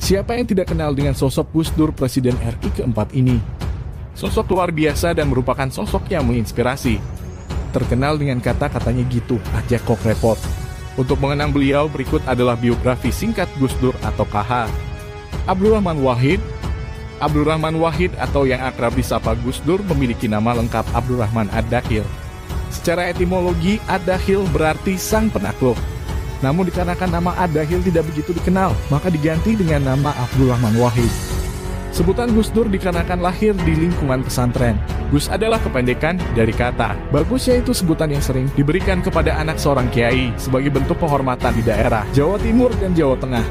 Siapa yang tidak kenal dengan sosok Gus Dur, Presiden RI keempat ini? Sosok luar biasa dan merupakan sosok yang menginspirasi. Terkenal dengan kata-katanya gitu aja kok repot. Untuk mengenang beliau, berikut adalah biografi singkat Gus Dur atau KH. Abdurrahman Wahid. Abdurrahman Wahid atau yang akrab disapa Gus Dur memiliki nama lengkap Abdurrahman Ad-Dakhil. Secara etimologi, Ad-Dakhil berarti sang penakluk. Namun dikarenakan nama Ad-Dakhil tidak begitu dikenal, maka diganti dengan nama Abdurrahman Wahid. Sebutan Gus Dur dikarenakan lahir di lingkungan pesantren. Gus adalah kependekan dari kata bagus, yaitu sebutan yang sering diberikan kepada anak seorang kiai sebagai bentuk penghormatan di daerah Jawa Timur dan Jawa Tengah.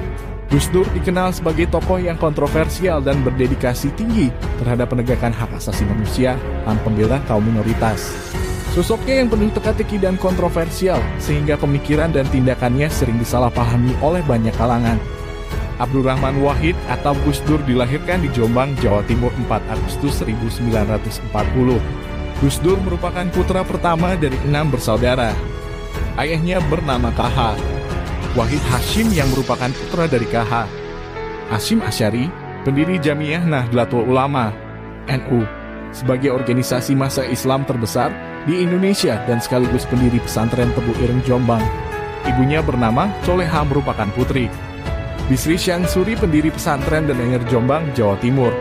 Gus Dur dikenal sebagai tokoh yang kontroversial dan berdedikasi tinggi terhadap penegakan hak asasi manusia dan pembela kaum minoritas. Sosoknya yang penuh teka-teki dan kontroversial, sehingga pemikiran dan tindakannya sering disalahpahami oleh banyak kalangan. Abdurrahman Wahid atau Gus Dur dilahirkan di Jombang, Jawa Timur 4 Agustus 1940. Gus Dur merupakan putra pertama dari 6 bersaudara. Ayahnya bernama KH. Wahid Hashim yang merupakan putra dari KH. Hashim Asy'ari, pendiri Jamiah Nahdlatul Ulama, NU, sebagai organisasi massa Islam terbesar di Indonesia dan sekaligus pendiri pesantren Tebu Ireng Jombang. Ibunya bernama Soleha merupakan putri. Bisri Syansuri, pendiri pesantren Denenger Jombang, Jawa Timur.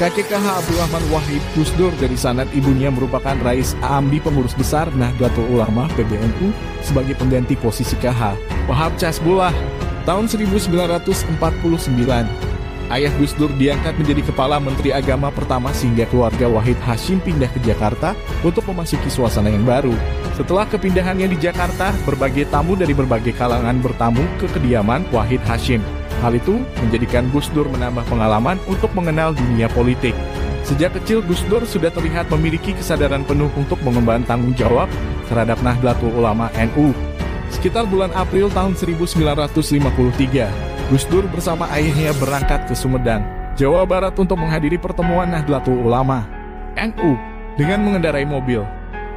Kakek KH Abdurrahman Wahid, Gus Dur dari sanad ibunya merupakan Rais Amdi Pengurus Besar Nahdlatul Ulama PBNU sebagai pengganti posisi KH. Wahab Casbullah, tahun 1949. Ayah Gus Dur diangkat menjadi Kepala Menteri Agama pertama sehingga keluarga Wahid Hashim pindah ke Jakarta untuk memasuki suasana yang baru. Setelah kepindahannya di Jakarta, berbagai tamu dari berbagai kalangan bertamu ke kediaman Wahid Hashim. Hal itu menjadikan Gus Dur menambah pengalaman untuk mengenal dunia politik. Sejak kecil Gus Dur sudah terlihat memiliki kesadaran penuh untuk mengemban tanggung jawab terhadap Nahdlatul Ulama NU. Sekitar bulan April tahun 1953, Gus Dur bersama ayahnya berangkat ke Sumedang, Jawa Barat untuk menghadiri pertemuan Nahdlatul Ulama NU dengan mengendarai mobil.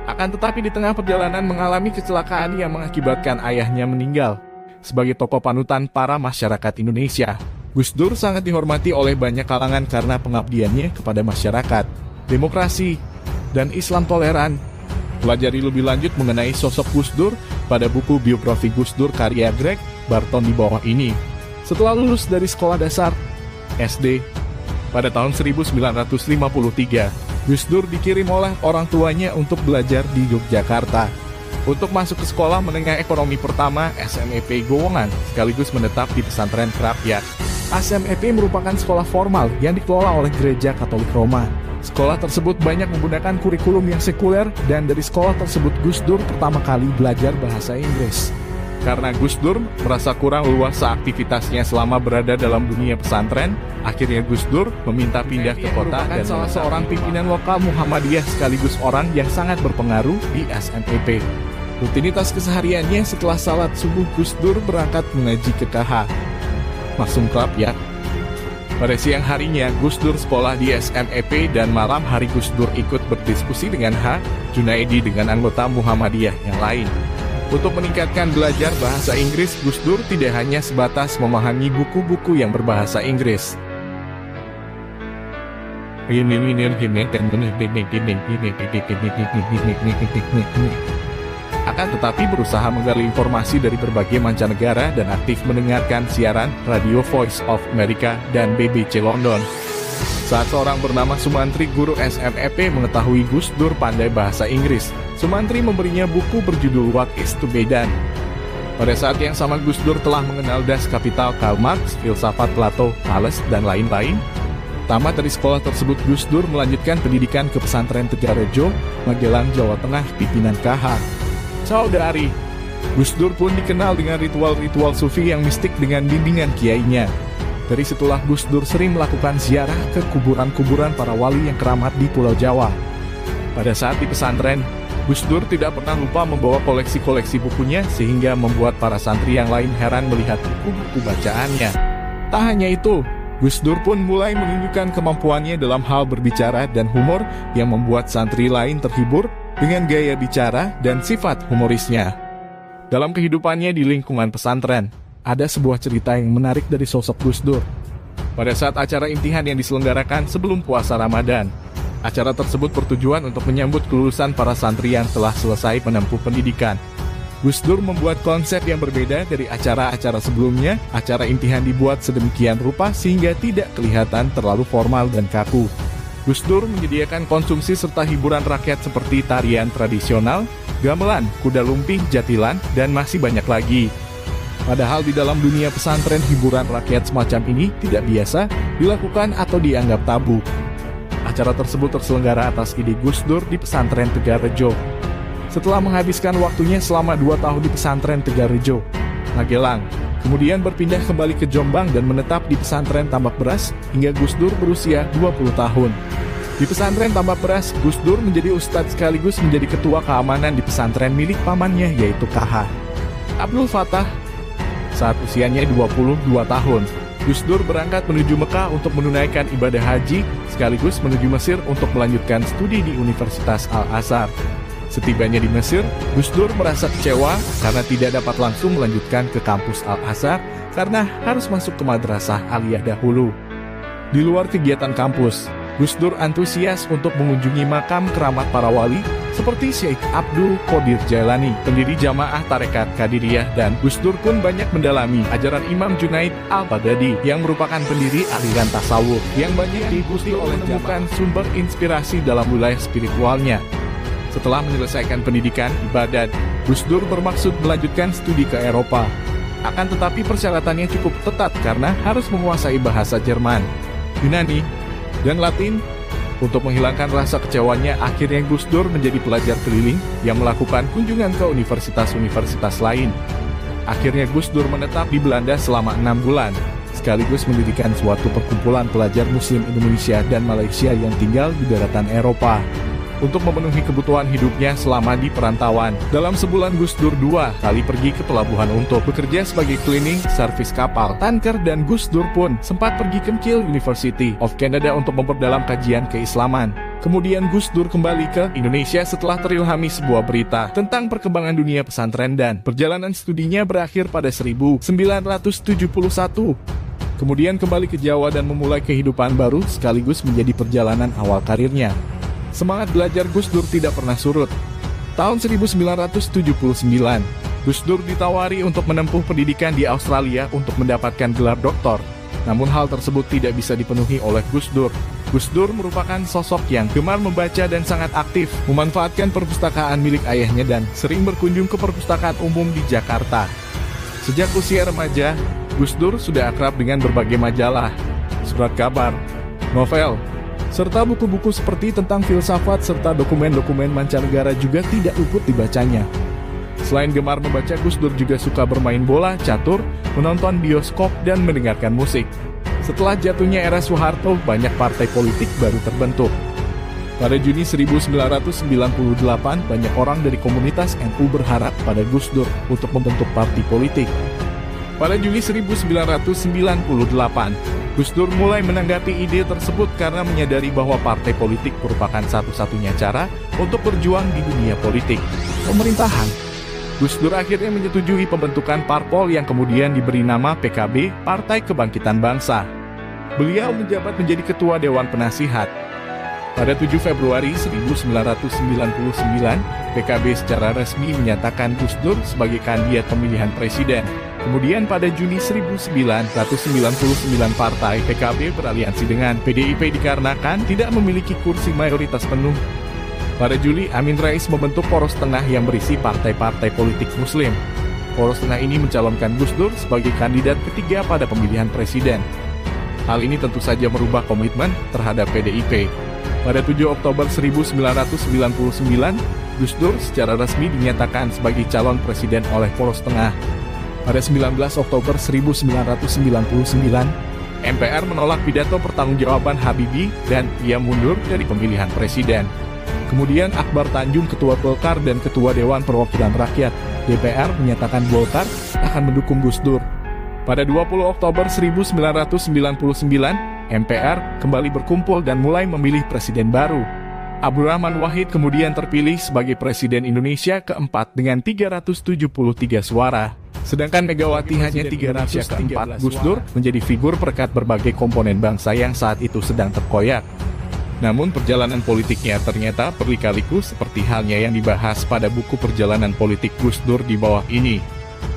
Akan tetapi di tengah perjalanan mengalami kecelakaan yang mengakibatkan ayahnya meninggal. Sebagai tokoh panutan para masyarakat Indonesia, Gus Dur sangat dihormati oleh banyak kalangan karena pengabdiannya kepada masyarakat, demokrasi, dan Islam toleran. Pelajari lebih lanjut mengenai sosok Gus Dur pada buku biografi Gus Dur karya Greg Barton di bawah ini. Setelah lulus dari sekolah dasar SD pada tahun 1953, Gus Dur dikirim oleh orang tuanya untuk belajar di Yogyakarta. Untuk masuk ke sekolah menengah ekonomi pertama SMEP Gowongan, sekaligus menetap di pesantren Kerapiak. SMEP merupakan sekolah formal yang dikelola oleh Gereja Katolik Roma. Sekolah tersebut banyak menggunakan kurikulum yang sekuler, dan dari sekolah tersebut Gus Dur pertama kali belajar bahasa Inggris. Karena Gus Dur merasa kurang luas aktivitasnya selama berada dalam dunia pesantren, akhirnya Gus Dur meminta pindah ke kota dan salah seorang pimpinan lokal Muhammadiyah sekaligus orang yang sangat berpengaruh di SMEP. Rutinitas kesehariannya setelah salat subuh, Gus Dur berangkat mengaji ke KH Masum Kerapiak. Pada siang harinya, Gus Dur sekolah di SMEP dan malam hari Gus Dur ikut berdiskusi dengan H. Junaidi dengan anggota Muhammadiyah yang lain. Untuk meningkatkan belajar bahasa Inggris, Gus Dur tidak hanya sebatas memahami buku-buku yang berbahasa Inggris. Akan tetapi berusaha menggali informasi dari berbagai mancanegara dan aktif mendengarkan siaran Radio Voice of America dan BBC London. Saat seorang bernama Sumantri, guru SMEP, mengetahui Gus Dur pandai bahasa Inggris, Sumantri memberinya buku berjudul What is to be Done. Pada saat yang sama Gus Dur telah mengenal Das Kapital Karl Marx, filsafat Plato, Thales, dan lain-lain. Tamat dari sekolah tersebut, Gus Dur melanjutkan pendidikan ke pesantren Tegarejo, Magelang, Jawa Tengah, pimpinan KH. Saudari, Gus Dur pun dikenal dengan ritual-ritual sufi yang mistik dengan bimbingan kiainya. Dari situlah Gus Dur sering melakukan ziarah ke kuburan-kuburan para wali yang keramat di Pulau Jawa. Pada saat di pesantren, Gus Dur tidak pernah lupa membawa koleksi-koleksi bukunya sehingga membuat para santri yang lain heran melihat buku-buku bacaannya. Tak hanya itu, Gus Dur pun mulai menunjukkan kemampuannya dalam hal berbicara dan humor yang membuat santri lain terhibur dengan gaya bicara dan sifat humorisnya. Dalam kehidupannya di lingkungan pesantren, ada sebuah cerita yang menarik dari sosok Gus Dur. pada saat acara intihan yang diselenggarakan sebelum puasa Ramadan. Acara tersebut bertujuan untuk menyambut kelulusan para santri yang telah selesai menempuh pendidikan. Gus Dur membuat konsep yang berbeda dari acara-acara sebelumnya. Acara intihan dibuat sedemikian rupa sehingga tidak kelihatan terlalu formal dan kaku. Gus Dur menyediakan konsumsi serta hiburan rakyat seperti tarian tradisional, gamelan, kuda lumping, jatilan, dan masih banyak lagi. Padahal di dalam dunia pesantren hiburan rakyat semacam ini tidak biasa dilakukan atau dianggap tabu. Acara tersebut terselenggara atas ide Gus Dur di pesantren Tegarejo. Setelah menghabiskan waktunya selama 2 tahun di pesantren Tegarejo, Magelang, kemudian berpindah kembali ke Jombang dan menetap di pesantren Tambak Beras hingga Gus Dur berusia 20 tahun. Di pesantren Tambak Beras, Gus Dur menjadi ustadz sekaligus menjadi ketua keamanan di pesantren milik pamannya yaitu KH Abdul Fattah. Saat usianya 22 tahun, Gus Dur berangkat menuju Mekah untuk menunaikan ibadah haji, sekaligus menuju Mesir untuk melanjutkan studi di Universitas Al-Azhar. Setibanya di Mesir, Gus Dur merasa kecewa karena tidak dapat langsung melanjutkan ke kampus Al-Azhar karena harus masuk ke madrasah aliyah dahulu. Di luar kegiatan kampus, Gus Dur antusias untuk mengunjungi makam keramat para wali seperti Syekh Abdul Qadir Jailani, pendiri Jamaah Tarekat Qadiriyah, dan Gus Dur pun banyak mendalami ajaran Imam Junaid Al-Baghdadi yang merupakan pendiri aliran tasawuf yang banyak diikuti oleh menemukan sumber inspirasi dalam wilayah spiritualnya. Setelah menyelesaikan pendidikan di Baghdad, Gus Dur bermaksud melanjutkan studi ke Eropa. Akan tetapi persyaratannya cukup ketat karena harus menguasai bahasa Jerman, Yunani, dan Latin. Untuk menghilangkan rasa kecewanya, akhirnya Gus Dur menjadi pelajar keliling yang melakukan kunjungan ke universitas-universitas lain. Akhirnya Gus Dur menetap di Belanda selama 6 bulan, sekaligus mendirikan suatu perkumpulan pelajar Muslim Indonesia dan Malaysia yang tinggal di daratan Eropa. Untuk memenuhi kebutuhan hidupnya selama di perantauan, dalam sebulan Gus Dur 2 kali pergi ke pelabuhan untuk bekerja sebagai cleaning, servis kapal, tanker, dan Gus Dur pun sempat pergi ke Keele University of Canada untuk memperdalam kajian keislaman. Kemudian Gus Dur kembali ke Indonesia setelah terilhami sebuah berita tentang perkembangan dunia pesantren dan perjalanan studinya berakhir pada 1971. Kemudian kembali ke Jawa dan memulai kehidupan baru sekaligus menjadi perjalanan awal karirnya. Semangat belajar Gus Dur tidak pernah surut. Tahun 1979, Gus Dur ditawari untuk menempuh pendidikan di Australia untuk mendapatkan gelar doktor. Namun hal tersebut tidak bisa dipenuhi oleh Gus Dur. Gus Dur merupakan sosok yang gemar membaca dan sangat aktif, memanfaatkan perpustakaan milik ayahnya dan sering berkunjung ke perpustakaan umum di Jakarta. Sejak usia remaja, Gus Dur sudah akrab dengan berbagai majalah, surat kabar, novel, serta buku-buku seperti tentang filsafat serta dokumen-dokumen mancanegara juga tidak luput dibacanya. Selain gemar membaca, Gus Dur juga suka bermain bola, catur, menonton bioskop, dan mendengarkan musik. Setelah jatuhnya era Soeharto, banyak partai politik baru terbentuk. Pada Juni 1998, banyak orang dari komunitas NU berharap pada Gus Dur untuk membentuk partai politik. Pada Juli 1998, Gus Dur mulai menanggapi ide tersebut karena menyadari bahwa partai politik merupakan satu-satunya cara untuk berjuang di dunia politik pemerintahan. Gus Dur akhirnya menyetujui pembentukan parpol yang kemudian diberi nama PKB, Partai Kebangkitan Bangsa. Beliau menjabat menjadi Ketua Dewan Penasihat. Pada 7 Februari 1999, PKB secara resmi menyatakan Gus Dur sebagai kandidat pemilihan presiden. Kemudian pada Juni 1999 partai PKB beraliansi dengan PDIP dikarenakan tidak memiliki kursi mayoritas penuh. Pada Juli, Amin Rais membentuk Poros Tengah yang berisi partai-partai politik Muslim. Poros Tengah ini mencalonkan Gus Dur sebagai kandidat ketiga pada pemilihan presiden. Hal ini tentu saja merubah komitmen terhadap PDIP. Pada 7 Oktober 1999, Gus Dur secara resmi dinyatakan sebagai calon presiden oleh Poros Tengah. Pada 19 Oktober 1999, MPR menolak pidato pertanggungjawaban Habibie dan ia mundur dari pemilihan presiden. Kemudian Akbar Tanjung, Ketua Golkar dan Ketua Dewan Perwakilan Rakyat (DPR) menyatakan Golkar akan mendukung Gus Dur. Pada 20 Oktober 1999, MPR kembali berkumpul dan mulai memilih presiden baru. Abdurrahman Wahid kemudian terpilih sebagai Presiden Indonesia keempat dengan 373 suara. Sedangkan Megawati hanya 304, Gus Dur menjadi figur perekat berbagai komponen bangsa yang saat itu sedang terkoyak. Namun perjalanan politiknya ternyata berlika-liku seperti halnya yang dibahas pada buku Perjalanan Politik Gus Dur di bawah ini.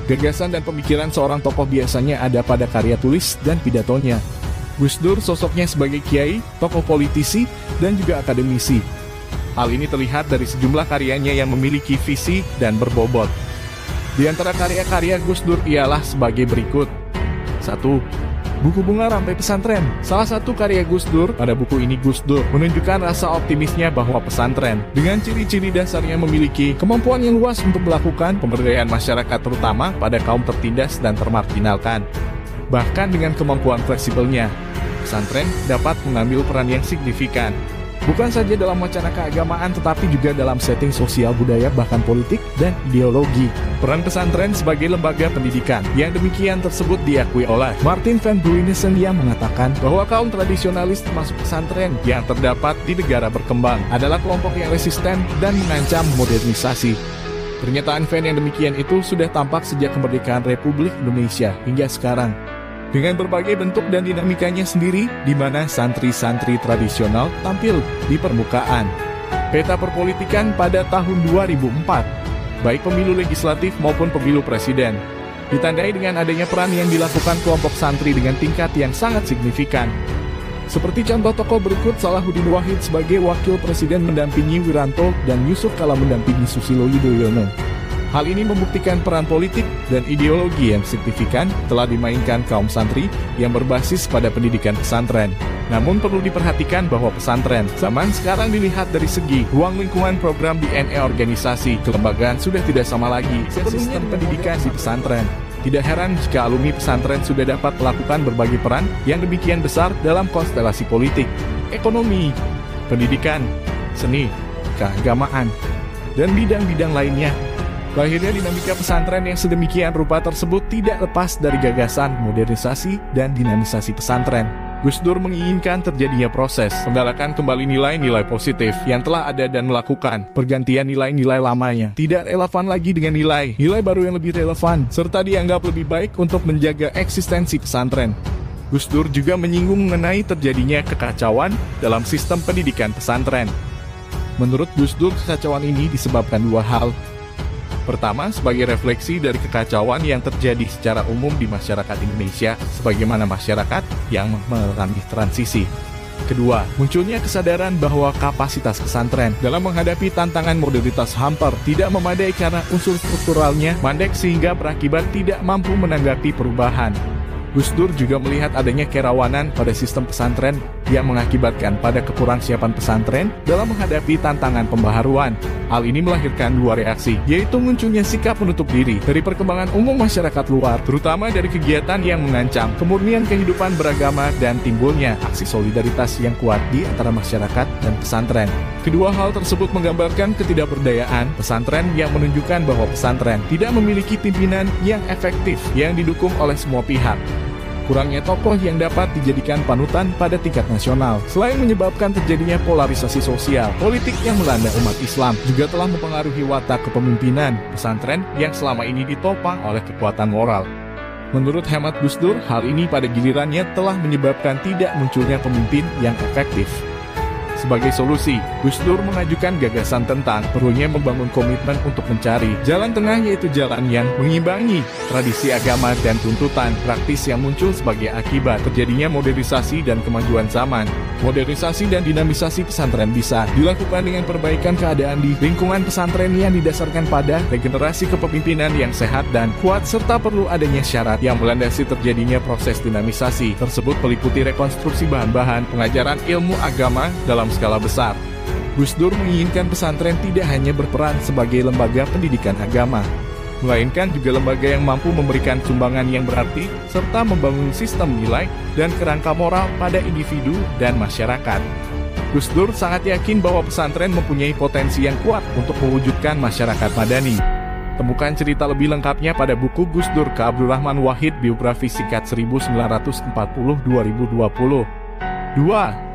Gagasan dan pemikiran seorang tokoh biasanya ada pada karya tulis dan pidatonya. Gus Dur sosoknya sebagai kiai, tokoh politisi, dan juga akademisi. Hal ini terlihat dari sejumlah karyanya yang memiliki visi dan berbobot. Di antara karya-karya Gus Dur ialah sebagai berikut. 1. Buku Bunga Rampai Pesantren. Salah satu karya Gus Dur, pada buku ini Gus Dur menunjukkan rasa optimisnya bahwa pesantren dengan ciri-ciri dasarnya memiliki kemampuan yang luas untuk melakukan pemberdayaan masyarakat terutama pada kaum tertindas dan termarginalkan. Bahkan dengan kemampuan fleksibelnya, pesantren dapat mengambil peran yang signifikan. Bukan saja dalam wacana keagamaan tetapi juga dalam setting sosial budaya bahkan politik dan ideologi. Peran pesantren sebagai lembaga pendidikan yang demikian tersebut diakui oleh Martin van Buinissen yang mengatakan bahwa kaum tradisionalis termasuk pesantren yang terdapat di negara berkembang adalah kelompok yang resisten dan mengancam modernisasi. Pernyataan Van yang demikian itu sudah tampak sejak kemerdekaan Republik Indonesia hingga sekarang. Dengan berbagai bentuk dan dinamikanya sendiri, di mana santri-santri tradisional tampil di permukaan. Peta perpolitikan pada tahun 2004, baik pemilu legislatif maupun pemilu presiden, ditandai dengan adanya peran yang dilakukan kelompok santri dengan tingkat yang sangat signifikan. Seperti contoh tokoh berikut, Salahuddin Wahid sebagai wakil presiden mendampingi Wiranto dan Yusuf Kala mendampingi Susilo Yudhoyono. Hal ini membuktikan peran politik dan ideologi yang signifikan telah dimainkan kaum santri yang berbasis pada pendidikan pesantren. Namun perlu diperhatikan bahwa pesantren zaman sekarang dilihat dari segi ruang lingkungan program di NE organisasi kelembagaan sudah tidak sama lagi sistem pendidikan di pesantren. Tidak heran jika alumni pesantren sudah dapat melakukan berbagai peran yang demikian besar dalam konstelasi politik, ekonomi, pendidikan, seni, keagamaan, dan bidang-bidang lainnya. Lahirnya dinamika pesantren yang sedemikian rupa tersebut tidak lepas dari gagasan modernisasi dan dinamisasi pesantren. Gus Dur menginginkan terjadinya proses menggalakan kembali nilai-nilai positif yang telah ada dan melakukan pergantian nilai-nilai lamanya. Tidak relevan lagi dengan nilai baru yang lebih relevan, serta dianggap lebih baik untuk menjaga eksistensi pesantren. Gus Dur juga menyinggung mengenai terjadinya kekacauan dalam sistem pendidikan pesantren. Menurut Gus Dur, kekacauan ini disebabkan dua hal. Pertama, sebagai refleksi dari kekacauan yang terjadi secara umum di masyarakat Indonesia, sebagaimana masyarakat yang mengalami transisi. Kedua, munculnya kesadaran bahwa kapasitas pesantren dalam menghadapi tantangan modernitas hampir tidak memadai karena unsur strukturalnya mandek sehingga berakibat tidak mampu menanggapi perubahan. Gus Dur juga melihat adanya kerawanan pada sistem pesantren yang mengakibatkan pada kekurangsiapan pesantren dalam menghadapi tantangan pembaharuan. Hal ini melahirkan dua reaksi, yaitu munculnya sikap menutup diri dari perkembangan umum masyarakat luar, terutama dari kegiatan yang mengancam kemurnian kehidupan beragama dan timbulnya aksi solidaritas yang kuat di antara masyarakat dan pesantren. Kedua hal tersebut menggambarkan ketidakberdayaan pesantren yang menunjukkan bahwa pesantren tidak memiliki pimpinan yang efektif yang didukung oleh semua pihak. Kurangnya tokoh yang dapat dijadikan panutan pada tingkat nasional, selain menyebabkan terjadinya polarisasi sosial, politik yang melanda umat Islam, juga telah mempengaruhi watak kepemimpinan pesantren yang selama ini ditopang oleh kekuatan moral. Menurut hemat Gus Dur, hal ini pada gilirannya telah menyebabkan tidak munculnya pemimpin yang efektif. Sebagai solusi, Gus Dur mengajukan gagasan tentang perlunya membangun komitmen untuk mencari jalan tengah, yaitu jalan yang mengimbangi tradisi agama dan tuntutan praktis yang muncul sebagai akibat terjadinya modernisasi dan kemajuan zaman. Modernisasi dan dinamisasi pesantren bisa dilakukan dengan perbaikan keadaan di lingkungan pesantren yang didasarkan pada regenerasi kepemimpinan yang sehat dan kuat, serta perlu adanya syarat yang melandasi terjadinya proses dinamisasi tersebut meliputi rekonstruksi bahan-bahan pengajaran ilmu agama dalam skala besar. Gus Dur menginginkan pesantren tidak hanya berperan sebagai lembaga pendidikan agama, melainkan juga lembaga yang mampu memberikan sumbangan yang berarti serta membangun sistem nilai dan kerangka moral pada individu dan masyarakat. Gus Dur sangat yakin bahwa pesantren mempunyai potensi yang kuat untuk mewujudkan masyarakat madani. Temukan cerita lebih lengkapnya pada buku Gus Dur ke Abdurrahman Wahid, biografi singkat 1940-2020. 2.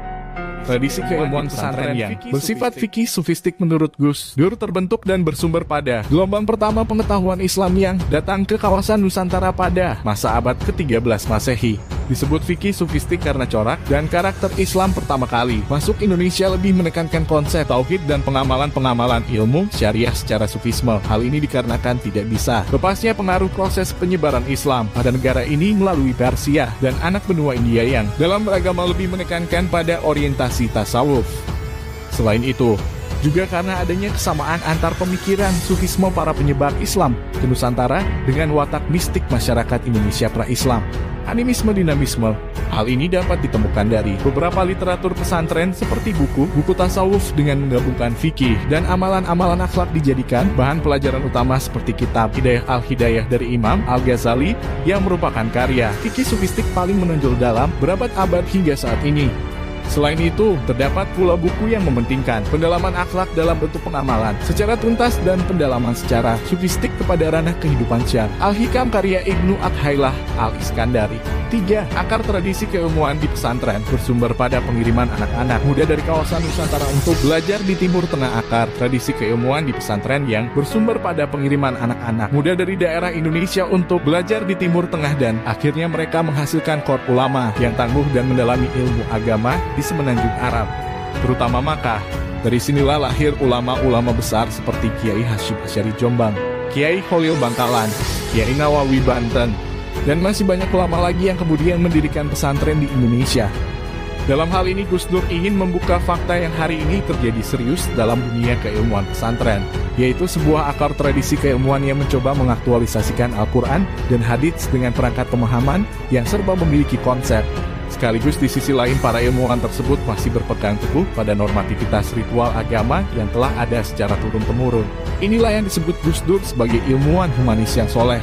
Tradisi keilmuan pesantren yang bersifat fikih sufistik menurut Gus Dur terbentuk dan bersumber pada gelombang pertama pengetahuan Islam yang datang ke kawasan Nusantara pada masa abad ke-13 Masehi. Disebut fikih sufistik karena corak dan karakter Islam pertama kali masuk Indonesia lebih menekankan konsep tauhid dan pengamalan-pengamalan ilmu syariah secara sufisme. Hal ini dikarenakan tidak bisa lepasnya pengaruh proses penyebaran Islam pada negara ini melalui Persia dan anak benua India yang dalam beragama lebih menekankan pada orientasi tasawuf. Selain itu, juga karena adanya kesamaan antar pemikiran sufisme para penyebar Islam ke Nusantara dengan watak mistik masyarakat Indonesia pra-Islam, animisme dinamisme. Hal ini dapat ditemukan dari beberapa literatur pesantren seperti buku tasawuf dengan menggabungkan fikih dan amalan-amalan akhlak dijadikan bahan pelajaran utama seperti kitab Hidayah Al-Hidayah dari Imam Al-Ghazali yang merupakan karya fikih sufistik paling menonjol dalam berabad-abad hingga saat ini. Selain itu, terdapat pula buku yang mementingkan pendalaman akhlak dalam bentuk pengamalan secara tuntas dan pendalaman secara sufistik kepada ranah kehidupan syar'i. Al-Hikam karya Ibnu Athailah Al-Iskandari. 3. Akar tradisi keilmuan di pesantren bersumber pada pengiriman anak-anak muda dari kawasan Nusantara untuk belajar di Timur Tengah. Akar tradisi keilmuan di pesantren yang bersumber pada pengiriman anak-anak muda dari daerah Indonesia untuk belajar di Timur Tengah dan akhirnya mereka menghasilkan korps ulama yang tangguh dan mendalami ilmu agama di semenanjung Arab, terutama Makkah. Dari sinilah lahir ulama-ulama besar seperti Kiai Hasyim Asy'ari Jombang, Kiai Khalil Bangkalan, Kiai Nawawi Banten, dan masih banyak ulama lagi yang kemudian mendirikan pesantren di Indonesia. Dalam hal ini Gus Dur ingin membuka fakta yang hari ini terjadi serius dalam dunia keilmuan pesantren, yaitu sebuah akar tradisi keilmuan yang mencoba mengaktualisasikan Al-Quran dan hadits dengan perangkat pemahaman yang serba memiliki konsep. Sekaligus di sisi lain para ilmuwan tersebut masih berpegang teguh pada normativitas ritual agama yang telah ada secara turun-temurun. Inilah yang disebut Gus Dur sebagai ilmuwan humanis yang soleh.